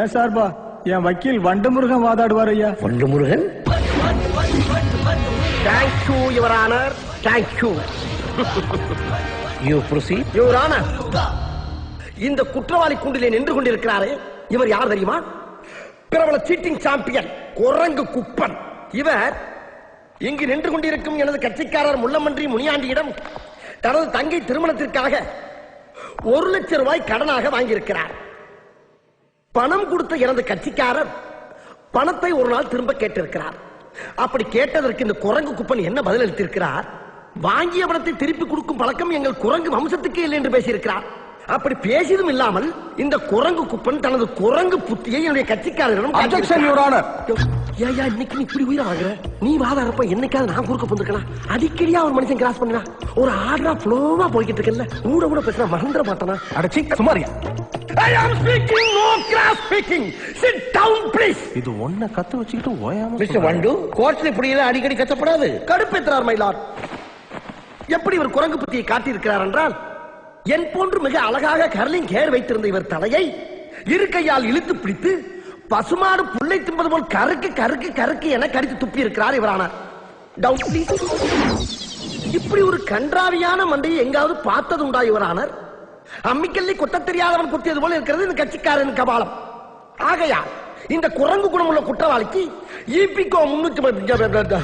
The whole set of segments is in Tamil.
ஏன் சார்பா என் வக்கீல் வண்டமுருகன் வாதாடுவார் ஐயா. Vandamurugan? Thank you your honour, thank you. You proceed. Your honour, இந்த குற்றவாளி கூண்டிலே நின்று கொண்டிருக்கிறாரே, இவர் யார் தெரியுமா? பிரபல சீட்டிங் சாம்பியன் குரங்கு குப்பன். இவர் இங்கு நின்று கொண்டிருக்கும் எனது கட்சிக்காரர் முள்ளமன்றி முனியாண்டியிடம் தனது தங்கை திருமணத்திற்காக 1 லட்சம் ரூபாய் கடனாக வாங்கியிருக்கிறார். பணம் கொடுத்த எனது கட்சிக்காரர் பணத்தை ஒரு நாள் திரும்ப கேட்டிருக்கிறார். அப்படி கேட்டதற்கு இந்த குரங்கு குப்பன் என்ன பதில் அளித்திருக்கிறார்? வாங்கிய பணத்தை திருப்பி கொடுக்கும் பழக்கம் எங்கள் குரங்கு வம்சத்துக்கே இல்லை என்று பேசியிருக்கிறார். அப்படி பேசியதும் இல்லாமல் இந்த குரங்கு குப்பன் தனது குரங்கு புத்தியை என்னுடைய கட்சிக்காரரிடம் ஏயா இன்னைக்கு நீ இப்படி உயிரை வாங்குற? நீ வாதாடுறப்ப என்னைக்காவது நான் குறுக்க போந்துக்கலாம். அடிக்கடியா ஒரு மனுஷன் கிராஸ் பண்ணா ஒரு ஆர்டரா ஃப்ளோவா போய்கிட்டு இருக்கல, கூட கூட பேசுற மறந்துட மாட்டானா? அடச்சி Samariya. I am speaking, no cross speaking. Sit down please. இது ஒன்ன கத்து வச்சிட்டு ஓயாம. மிஸ்டர் வண்டு, கோர்ட்ல இப்படி எல்லாம் அடிக்கடி கத்தப்படாது. கடுப்பேற்றார் மை லார்ட். எப்படி இவர் குரங்கு புத்தியை காட்டி இருக்கிறார் என்றால், என் போன்று மிக அழகாக கர்லிங் ஹேர் வைத்திருந்த இவர் தலையை இரு கையால் இழுத்து பிடித்து பசுமாடு புல்லை தின்பது போல் கருக்கு கருக்கு கருக்கு என கடித்து துப்பி இருக்கிறார் இவரானார். Doubt please. இப்படி ஒரு கன்றாவியான மண்டையை எங்காவது பார்த்தது உண்டா இவரானார்? அம்மிக்கல்லை கொட்ட தெரியாதவன் குத்தியது போல இருக்கிறது இந்த கட்சிக்காரன் கபாலம். ஆகையால் இந்த குரங்கு குணமுள்ள குற்றவாளிக்கு ஈபிகோ 300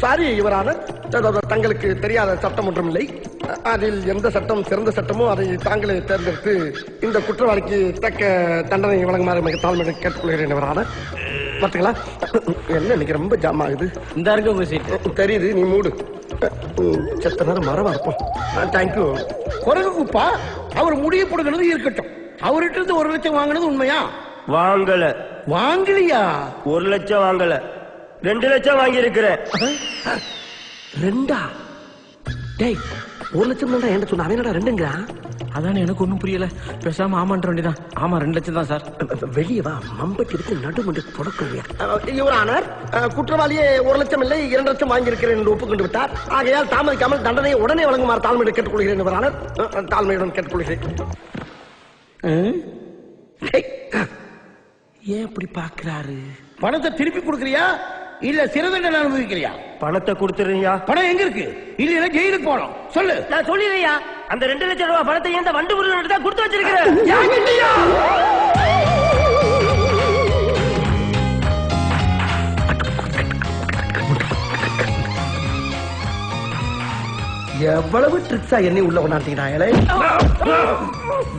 சாரி இவரான தங்களுக்கு தெரியாத சட்டம் ஒன்றும் இல்லை. அதில் எந்த சட்டம் சிறந்த சட்டமோ அதை தாங்களே தேர்ந்தெடுத்து இந்த குற்றவாளிக்கு தக்க தண்டனை வழங்குமாறு மிக தாழ்மையை கேட்டுக்கொள்கிறேன் இவரான. பார்த்துங்களா என்ன இன்னைக்கு ரொம்ப ஜாம் ஆகுது. இந்த இருக்கு உங்க சீட். தெரியுது, நீ மூடு. செத்த நேரம் மரமா இருப்போம். தேங்க்யூ. குரங்கு குப்பா அவர் முடிய போடுகிறது இருக்கட்டும். அவர்கிட்ட இருந்து 1 லட்சம் வாங்கினது உண்மையா? வாங்கல. வாங்கலையா? 1 லட்சம் வாங்கல, 2 லட்சம் வாங்கி இருக்கிறேன். 2? டேய் 1 லட்சம் தான் என்ன சொன்ன, அவன் 2ங்கிறான். அதானே எனக்கு ஒண்ணும் புரியல. பேசாம ஆமான்ற வேண்டியதான். ஆமா 2 லட்சம் தான் சார். வெளியே வா, மம்பட்டி எடுத்து நடுமண்டு தொடக்கலையா? யுவரானர், குற்றவாளியே 1 லட்சம் இல்லை 2 லட்சம் வாங்கியிருக்கிறேன் என்று ஒப்புக்கொண்டு விட்டார். ஆகையால் தாமதிக்காமல் தண்டனையை உடனே வழங்குமாறு தாழ்மையுடன் கேட்டுக்கொள்கிறேன் யுவரானர். தாழ்மையுடன் கேட்டுக்கொள்கிறேன். ஏன் இப்படி பாக்குறாரு? பணத்தை திருப்பி கொடுக்கறியா இல்ல சிறை தண்டனை அனுபவிக்கிறியா? பணத்தை கொடுத்துறீங்க. பணம் எங்க இருக்கு? இல்ல ஜெயிலுக்கு போறோம். சொல்லு. நான் சொல்லிடுறியா, அந்த 2 லட்சம் ரூபாய் பணத்தை எந்த வண்டு முருகன் தான் கொடுத்து வச்சிருக்கிறேன். எவ்வளவு ட்ரிக்ஸா என்னை உள்ள கொண்டாட்டீங்களே.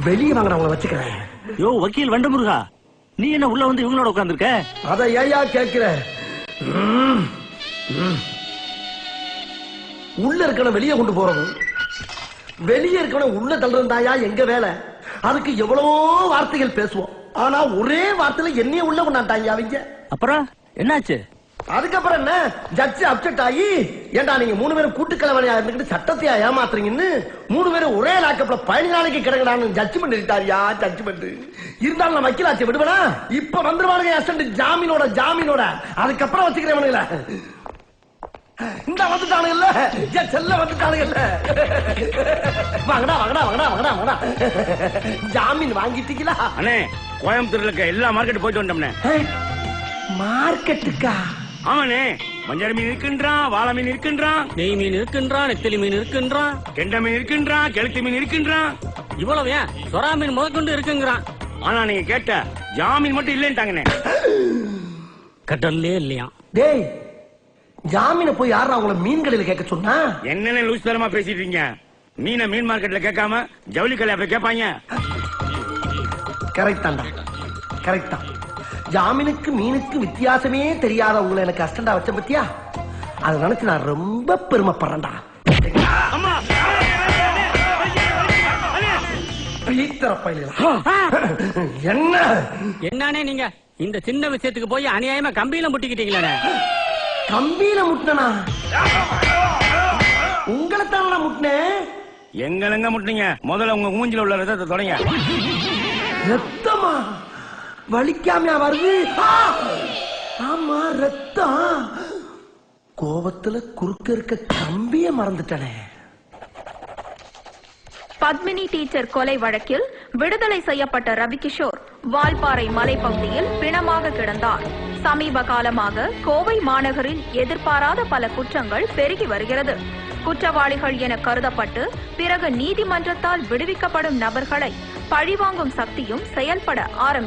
வெளியே வாங்க, அவங்களை வச்சுக்கிறேன். யோ வக்கீல் வண்டமுருகா, நீ என்ன உள்ள வந்து இவங்களோட உட்கார்ந்துருக்க? அதை ஏயா கேட்கிற? உள்ள இருக்கணும் வெளியே கொண்டு போறது, வெளியே இருக்கணும் உள்ள தள்ளுறதாயா எங்க வேலை. அதுக்கு எவ்வளவோ வார்த்தைகள் பேசுவோம், ஆனா ஒரே வார்த்தையில என்னைய உள்ள கொண்டாட்டாங்க அவங்க. அப்புறம் என்னாச்சு? அதுக்கப்புறம் என்ன, ஜட்ஜ் அப்செட் ஆகி, ஏண்டா நீங்க 3 பேரும் கூட்டுக்கிழமையா இருந்துகிட்டு சட்டத்தையா ஏமாத்துறீங்கன்னு 3 பேரும் ஒரே லாக்கப்ல 15 நாளைக்கு கிடக்குறான்னு ஜட்ஜ்மெண்ட் எழுதிட்டாரியா. ஜட்ஜ்மெண்ட் இருந்தாலும் நான் வக்கீலாச்சு விடுவனா? இப்ப வந்துருவானுங்க அசண்ட் ஜாமீனோட. அதுக்கப்புறம் வச்சுக்கிறேன். இந்த வந்துட்டானு இல்ல, செல்ல வந்துட்டானு இல்ல. வாங்கடா. ஜாமீன் வாங்கிட்டீங்களா? அண்ணே, கோயம்புத்தூர்ல இருக்க எல்லா மார்க்கெட் போயிட்டு வந்தோம்னே. மார்க்கெட்டுக்கா? ஆமாண்ணே, மஞ்சள் மீன் இருக்கின்றான், வாழை மீன் இருக்கின்றான், நெய் மீன் இருக்கின்றான், நெத்தலி மீன் இருக்கின்றான், கெண்டை மீன் இருக்கின்றான், கெளுத்தி மீன் இருக்கின்றான். இவ்வளவு ஏன் சொரா மீன் முதற்கொண்டு இருக்குங்கிறான். ஆனா நீங்க கேட்ட ஜாமீன் மட்டும் இல்லைன்ட்டாங்கண்ணே. கடல்லே இல்லையா? டேய், ஜாமீன போய் யாரா அவங்கள மீன் கடையில கேட்க சொன்னா? என்னென்ன லூஸ் தரமா பேசிட்டு இருக்கீங்க? மீனை மீன் மார்க்கெட்ல கேட்காம ஜவுளி கடையில போய் கேட்பாங்க. கரெக்ட் தான்டா, கரெக்ட் தான். ஜாமீனுக்கு மீனுக்கு வித்தியாசமே தெரியாத உங்களை எனக்கு அஸ்டண்டா வச்ச பத்தியா? அதை நினைச்சு நான் ரொம்ப பெருமைப்படுறேன்டா. என்ன என்னன்னே நீங்க இந்த சின்ன விஷயத்துக்கு போய் அநியாயமா கம்பியில முட்டிக்கிட்டீங்களே. கம்பியில முட்டினா? உங்களை தானே முட்டினேன். எங்க முட்டினீங்க? முதல்ல உங்க மூஞ்சில உள்ள ரத்தத்தை தொடங்க. ரத்தமா? வலிக்காமையா வருது? ஆமா ரத்தம். கோபத்துல குறுக்க இருக்க கம்பிய மறந்துட்டனே. பத்மினி டீச்சர் கொலை வழக்கில் விடுதலை செய்யப்பட்ட ரவிகிஷோர் வால்பாறை மலைப்பகுதியில் பிணமாக கிடந்தார். சமீப காலமாக கோவை மாநகரில் எதிர்பாராத பல குற்றங்கள் பெருகி வருகிறது. குற்றவாளிகள் என கருதப்பட்டு பிறகு நீதிமன்றத்தால் விடுவிக்கப்படும் நபர்களை பழிவாங்கும் சக்தியும் செயல்பட ஆரம்பித்தது.